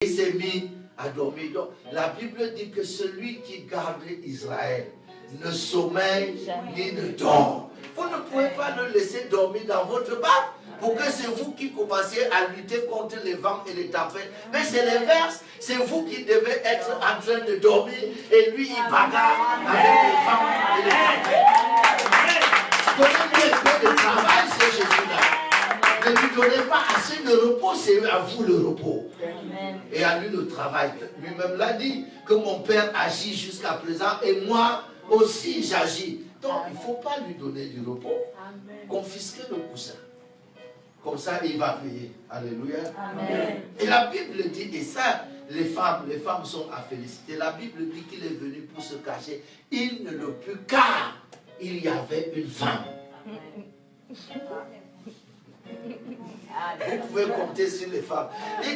Il s'est mis à dormir. Donc, la Bible dit que celui qui garde Israël ne sommeille ni ne dort. Vous ne pouvez pas le laisser dormir dans votre barque pour que c'est vous qui commenciez à lutter contre les vents et les tempêtes. Mais c'est l'inverse. C'est vous qui devez être en train de dormir et lui il bagarre avec les vents et les tempêtes. Donnez-lui un peu de travail, c'est Jésus-là. Ne lui donnez pas assez de repos, c'est à vous le repos. Et à lui le travail. Lui-même l'a dit, que mon Père agit jusqu'à présent et moi aussi j'agis. Donc il ne faut pas lui donner du repos. Confisquer le coussin. Comme ça il va payer. Alléluia. Amen. Et la Bible dit, et ça les femmes sont à féliciter. La Bible dit qu'il est venu pour se cacher. Il ne le put car il y avait une femme. Vous pouvez compter sur les femmes. Et,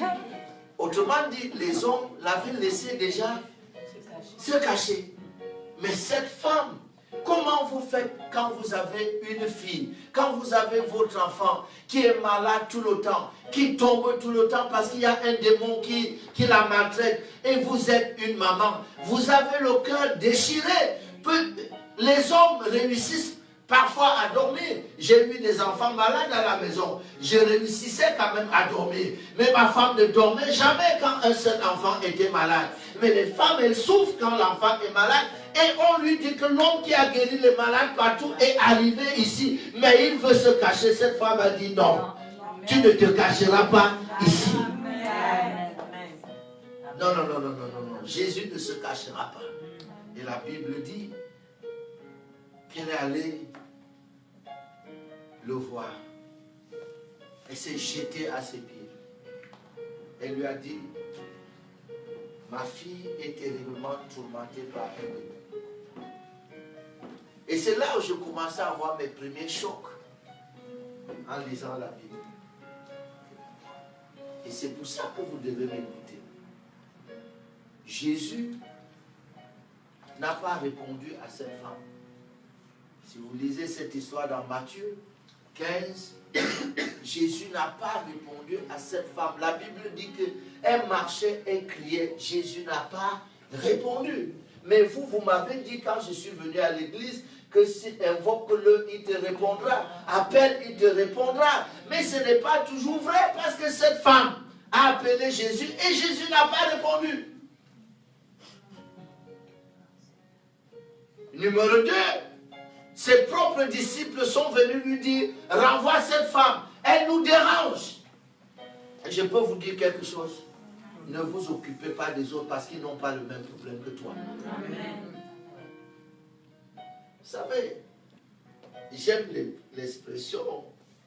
autrement dit, les hommes l'avaient laissé déjà se cacher. Mais cette femme, comment vous faites quand vous avez une fille, quand vous avez votre enfant qui est malade tout le temps, qui tombe tout le temps parce qu'il y a un démon qui la maltraite, et vous êtes une maman, vous avez le cœur déchiré. Les hommes réussissent parfois à dormir. J'ai eu des enfants malades à la maison. Je réussissais quand même à dormir. Mais ma femme ne dormait jamais quand un seul enfant était malade. Mais les femmes, elles souffrent quand l'enfant est malade. Et on lui dit que l'homme qui a guéri les malades partout est arrivé ici. Mais il veut se cacher. Cette femme a dit non. Tu ne te cacheras pas ici. Non. Jésus ne se cachera pas. Et la Bible dit qu'elle est allée le voir. Elle s'est jetée à ses pieds. Elle lui a dit, ma fille est terriblement tourmentée par un démon. Et c'est là où je commençais à avoir mes premiers chocs en lisant la Bible. Et c'est pour ça que vous devez m'écouter. Jésus n'a pas répondu à cette femme. Si vous lisez cette histoire dans Matthieu 15, Jésus n'a pas répondu à cette femme. La Bible dit qu'elle marchait et criait. Jésus n'a pas répondu. Mais vous m'avez dit quand je suis venu à l'église que si invoque-le, il te répondra. Appelle, il te répondra. Mais ce n'est pas toujours vrai parce que cette femme a appelé Jésus et Jésus n'a pas répondu. Numéro 2. Ses propres disciples sont venus lui dire, renvoie cette femme, elle nous dérange. Et je peux vous dire quelque chose, ne vous occupez pas des autres parce qu'ils n'ont pas le même problème que toi. Amen. Vous savez, j'aime l'expression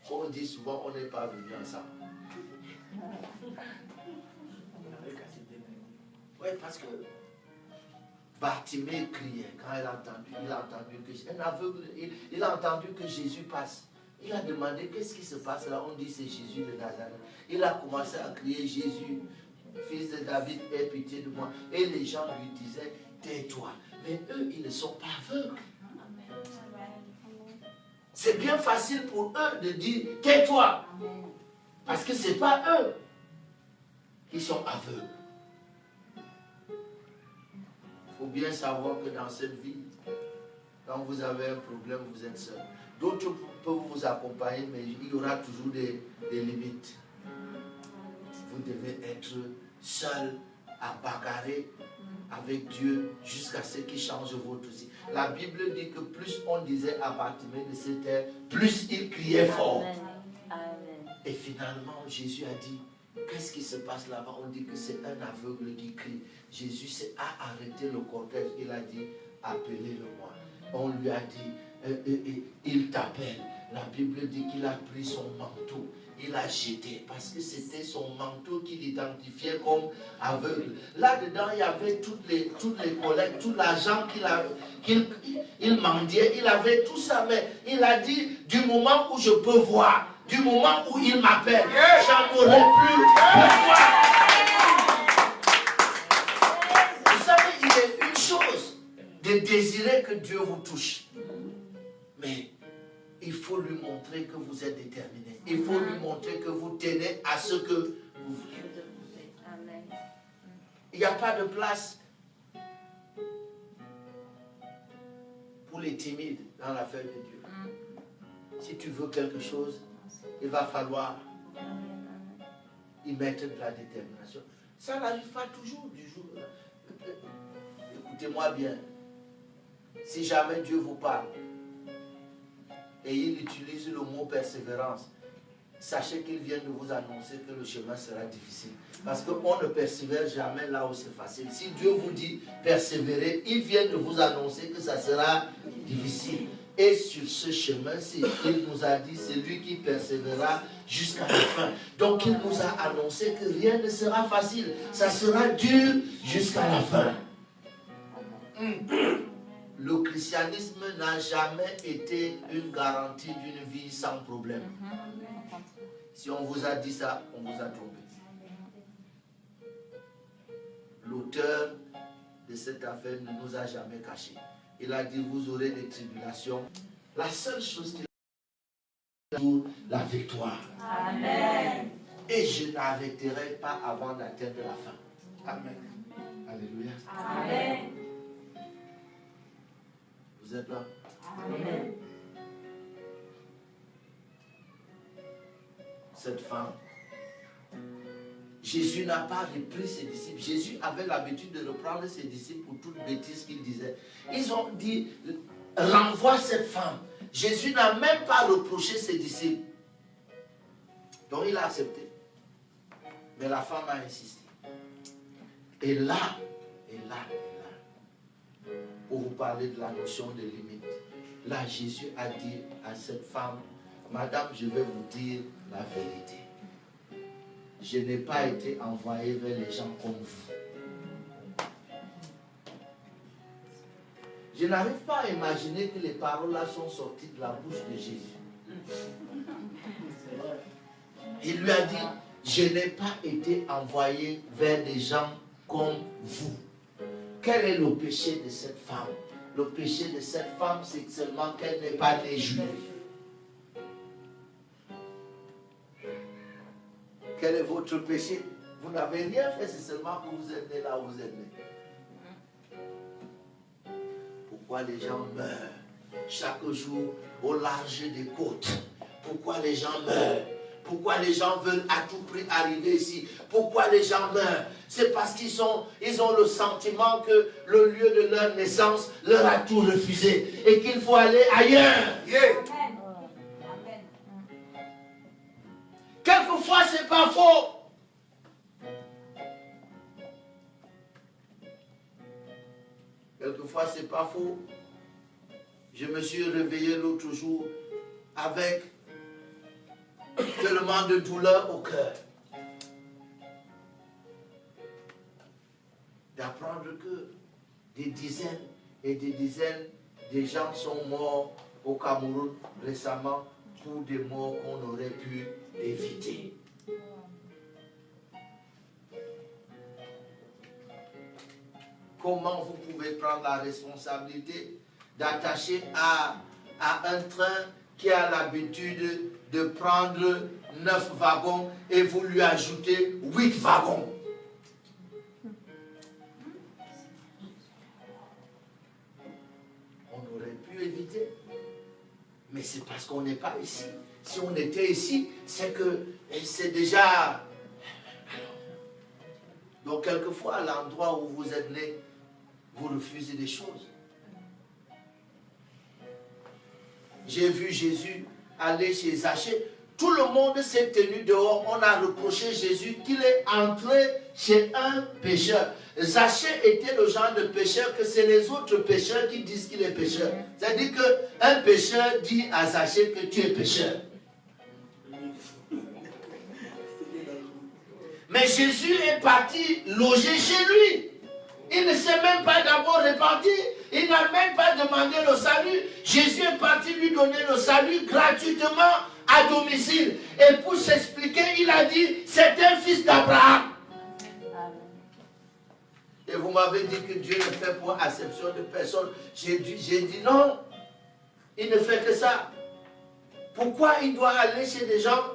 qu'on dit souvent, on n'est pas venus ensemble. Oui, parce que Bartimée criait quand il a entendu que un aveugle, il a entendu que Jésus passe. Il a demandé qu'est-ce qui se passe là. On dit c'est Jésus de Nazareth. Il a commencé à crier Jésus, fils de David, aie pitié de moi. Et les gens lui disaient tais-toi. Mais eux, ils ne sont pas aveugles. C'est bien facile pour eux de dire tais-toi. Parce que ce n'est pas eux qui sont aveugles. Il faut bien savoir que dans cette vie, quand vous avez un problème, vous êtes seul. D'autres peuvent vous accompagner, mais il y aura toujours des limites. Vous devez être seul à bagarrer avec Dieu jusqu'à ce qu'il change votre vie. La Bible dit que plus on disait à Bartimée de se taire, plus il criait fort. Amen. Et finalement, Jésus a dit, qu'est-ce qui se passe là-bas? On dit que c'est un aveugle qui crie. Jésus a arrêté le cortège. Il a dit, appelez-le-moi. On lui a dit, il t'appelle. La Bible dit qu'il a pris son manteau. Il a jeté parce que c'était son manteau qui l'identifiait comme aveugle. Là-dedans, il y avait toutes les collectes, tout l'argent qu'il mendiait. Il avait tout ça, mais il a dit, du moment où je peux voir, du moment où il m'appelle, j'en aurai plus besoin. Vous savez, il est une chose de désirer que Dieu vous touche. Mais il faut lui montrer que vous êtes déterminé. Il faut lui montrer que vous tenez à ce que vous voulez. Il n'y a pas de place pour les timides dans l'affaire de Dieu. Si tu veux quelque chose, il va falloir y mettre de la détermination. Ça n'arrive pas toujours du jour. Écoutez-moi bien. Si jamais Dieu vous parle et il utilise le mot persévérance, sachez qu'il vient de vous annoncer que le chemin sera difficile. Parce qu'on ne persévère jamais là où c'est facile. Si Dieu vous dit persévérer, il vient de vous annoncer que ça sera difficile. Et sur ce chemin-ci, il nous a dit, c'est lui qui persévérera jusqu'à la fin. Donc il nous a annoncé que rien ne sera facile. Ça sera dur jusqu'à la fin. Le christianisme n'a jamais été une garantie d'une vie sans problème. Si on vous a dit ça, on vous a trompé. L'auteur de cette affaire ne nous a jamais caché. Il a dit, vous aurez des tribulations. La seule chose qu'il a dit, la victoire. Amen. Et je n'arrêterai pas avant d'atteindre la fin. Amen. Alléluia. Amen. Vous êtes là? Amen. Cette femme, Jésus n'a pas repris ses disciples. Jésus avait l'habitude de reprendre ses disciples pour toute bêtise qu'ils disaient. Ils ont dit, renvoie cette femme. Jésus n'a même pas reproché ses disciples. Donc il a accepté. Mais la femme a insisté. Et là, pour vous parler de la notion de limite, là Jésus a dit à cette femme, Madame, je vais vous dire la vérité. Je n'ai pas été envoyé vers les gens comme vous. Je n'arrive pas à imaginer que les paroles là sont sorties de la bouche de Jésus. Il lui a dit, je n'ai pas été envoyé vers des gens comme vous. Quel est le péché de cette femme? Le péché de cette femme, c'est seulement qu'elle n'est pas née juive. Quel est votre péché? Vous n'avez rien fait, c'est seulement que vous êtes né là où vous êtes né. Pourquoi les gens meurent chaque jour au large des côtes? Pourquoi les gens meurent? Pourquoi les gens veulent à tout prix arriver ici? Pourquoi les gens meurent? C'est parce qu'ils ont le sentiment que le lieu de leur naissance leur a tout refusé et qu'il faut aller ailleurs. Yeah. Quelquefois, ce n'est pas faux. Quelquefois, ce n'est pas faux. Je me suis réveillé l'autre jour avec tellement de douleur au cœur. D'apprendre que des dizaines et des dizaines de gens sont morts au Cameroun récemment pour des morts qu'on aurait pu éviter. Comment vous pouvez prendre la responsabilité d'attacher à un train qui a l'habitude de prendre 9 wagons et vous lui ajoutez 8 wagons? On aurait pu éviter. Mais c'est parce qu'on n'est pas ici. Si on était ici, c'est que c'est déjà... Donc quelquefois, à l'endroit où vous êtes né, vous refusez des choses. J'ai vu Jésus aller chez Zachée. Tout le monde s'est tenu dehors. On a reproché Jésus qu'il est entré chez un pécheur. Zachée était le genre de pécheur que c'est les autres pécheurs qui disent qu'il est pécheur. C'est-à-dire qu'un pécheur dit à Zachée que tu es pécheur. Mais Jésus est parti loger chez lui. Il ne s'est même pas d'abord repenti. Il n'a même pas demandé le salut. Jésus est parti lui donner le salut gratuitement à domicile. Et pour s'expliquer, il a dit, c'est un fils d'Abraham. Et vous m'avez dit que Dieu ne fait pour acception de personne. J'ai dit non. Il ne fait que ça. Pourquoi il doit aller chez des gens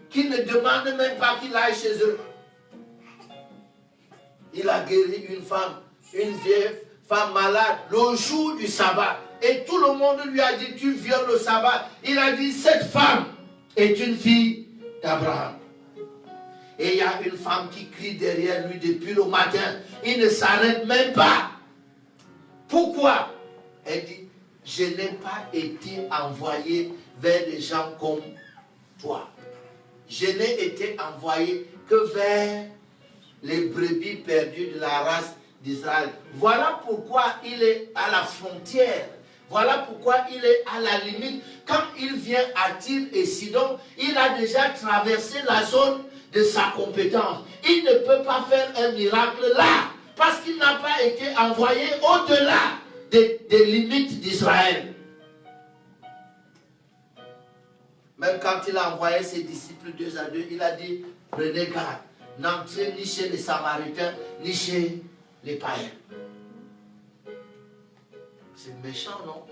qui ne demandent même pas qu'il aille chez eux? Il a guéri une femme, une vieille femme malade, le jour du sabbat. Et tout le monde lui a dit, tu violes le sabbat. Il a dit, cette femme est une fille d'Abraham. Et il y a une femme qui crie derrière lui depuis le matin. Il ne s'arrête même pas. Pourquoi? Elle dit, je n'ai pas été envoyé vers des gens comme toi. Je n'ai été envoyé que vers les brebis perdues de la race d'Israël. Voilà pourquoi il est à la frontière. Voilà pourquoi il est à la limite. Quand il vient à Tyr et Sidon, il a déjà traversé la zone de sa compétence. Il ne peut pas faire un miracle là, parce qu'il n'a pas été envoyé au-delà des limites d'Israël. Même quand il a envoyé ses disciples 2 à 2, il a dit, prenez garde, n'entrez ni chez les Samaritains, ni chez les païens. C'est méchant, non?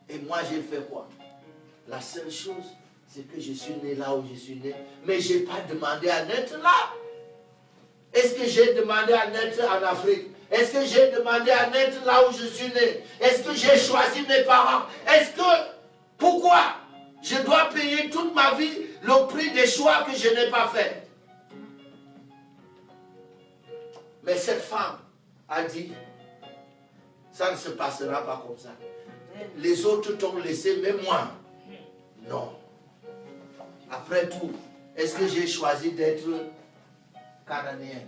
Et moi, j'ai fait quoi? La seule chose, c'est que je suis né là où je suis né, mais je n'ai pas demandé à naître là. Est-ce que j'ai demandé à naître en Afrique? Est-ce que j'ai demandé à naître là où je suis né? Est-ce que j'ai choisi mes parents? Est-ce que, pourquoi je dois payer toute ma vie le prix des choix que je n'ai pas fait? Mais cette femme a dit, ça ne se passera pas comme ça. Les autres t'ont laissé, mais moi, non. Après tout, est-ce que j'ai choisi d'être cananéen?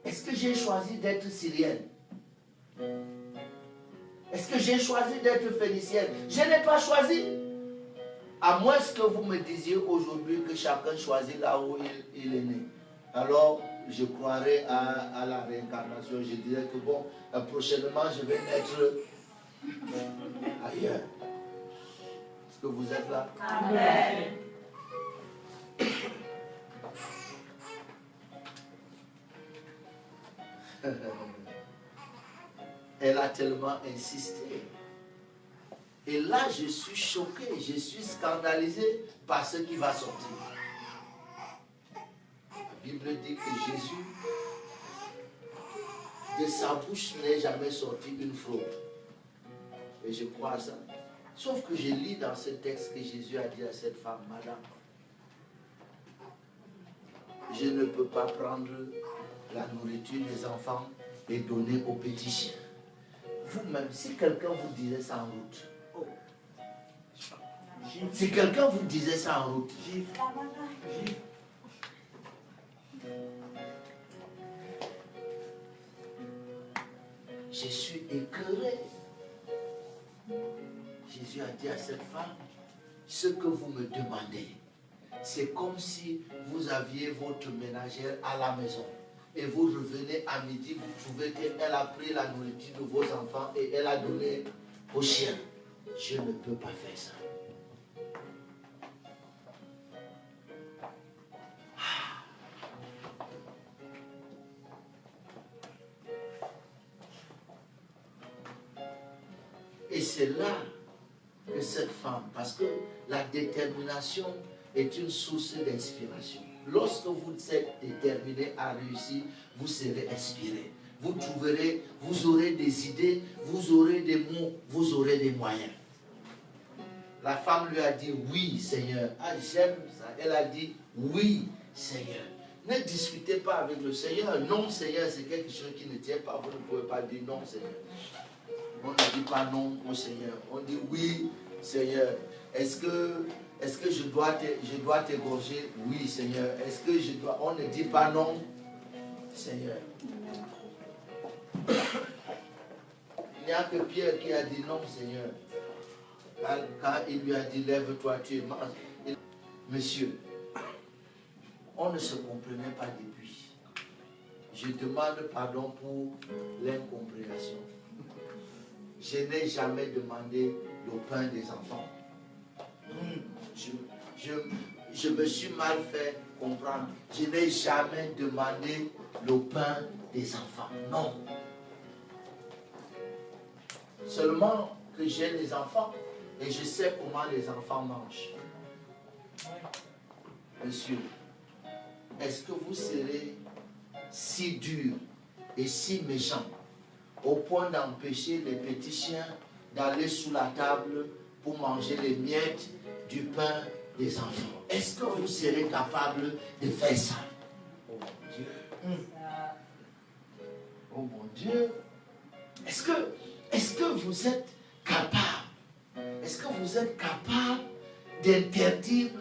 Est-ce que j'ai choisi d'être syrienne? Est-ce que j'ai choisi d'être phénicienne? Je n'ai pas choisi. À moins que vous me disiez aujourd'hui que chacun choisit là où il est né. Alors, je croirais à la réincarnation. Je dirais que bon, prochainement, je vais naître ailleurs. Est-ce que vous êtes là? Amen. Elle a tellement insisté. Et là, je suis choqué, je suis scandalisé par ce qui va sortir. La Bible dit que Jésus, de sa bouche n'est jamais sorti une fraude. Et je crois à ça. Sauf que je lis dans ce texte que Jésus a dit à cette femme, Madame, je ne peux pas prendre la nourriture des enfants et donner aux petits chiens. Vous-même, si quelqu'un vous disait ça en route, oh. Si quelqu'un vous disait ça en route, je suis écœuré. Jésus a dit à cette femme, ce que vous me demandez, c'est comme si vous aviez votre ménagère à la maison. Et vous revenez à midi, vous trouvez qu'elle a pris la nourriture de vos enfants et elle a donné aux chiens. Je ne peux pas faire ça. Et c'est là que cette femme, parce que la détermination est une source d'inspiration. Lorsque vous êtes déterminé à réussir, vous serez inspiré. Vous trouverez, vous aurez des idées, vous aurez des mots, vous aurez des moyens. La femme lui a dit, oui Seigneur. Ah, j'aime ça. Elle a dit, oui Seigneur. Ne discutez pas avec le Seigneur. Non Seigneur, c'est quelque chose qui ne tient pas. Vous ne pouvez pas dire non Seigneur. On ne dit pas non au Seigneur. On dit oui Seigneur. Est-ce que je dois t'égorger? Oui, Seigneur. Est-ce que je dois... On ne dit pas non, Seigneur. Il n'y a que Pierre qui a dit non, Seigneur. Quand il lui a dit, lève-toi, tu es mort. Monsieur, on ne se comprenait pas depuis. Je demande pardon pour l'incompréhension. Je n'ai jamais demandé le pain des enfants. Je me suis mal fait comprendre. Je n'ai jamais demandé le pain des enfants. Non. Seulement que j'ai les enfants et je sais comment les enfants mangent. Monsieur, est-ce que vous serez si dur et si méchant au point d'empêcher les petits chiens d'aller sous la table pour manger les miettes du pain des enfants? Est-ce que vous serez capable de faire ça? Oh mon Dieu. Oh mon Dieu. Est-ce que vous êtes capable? Est-ce que vous êtes capable d'interdire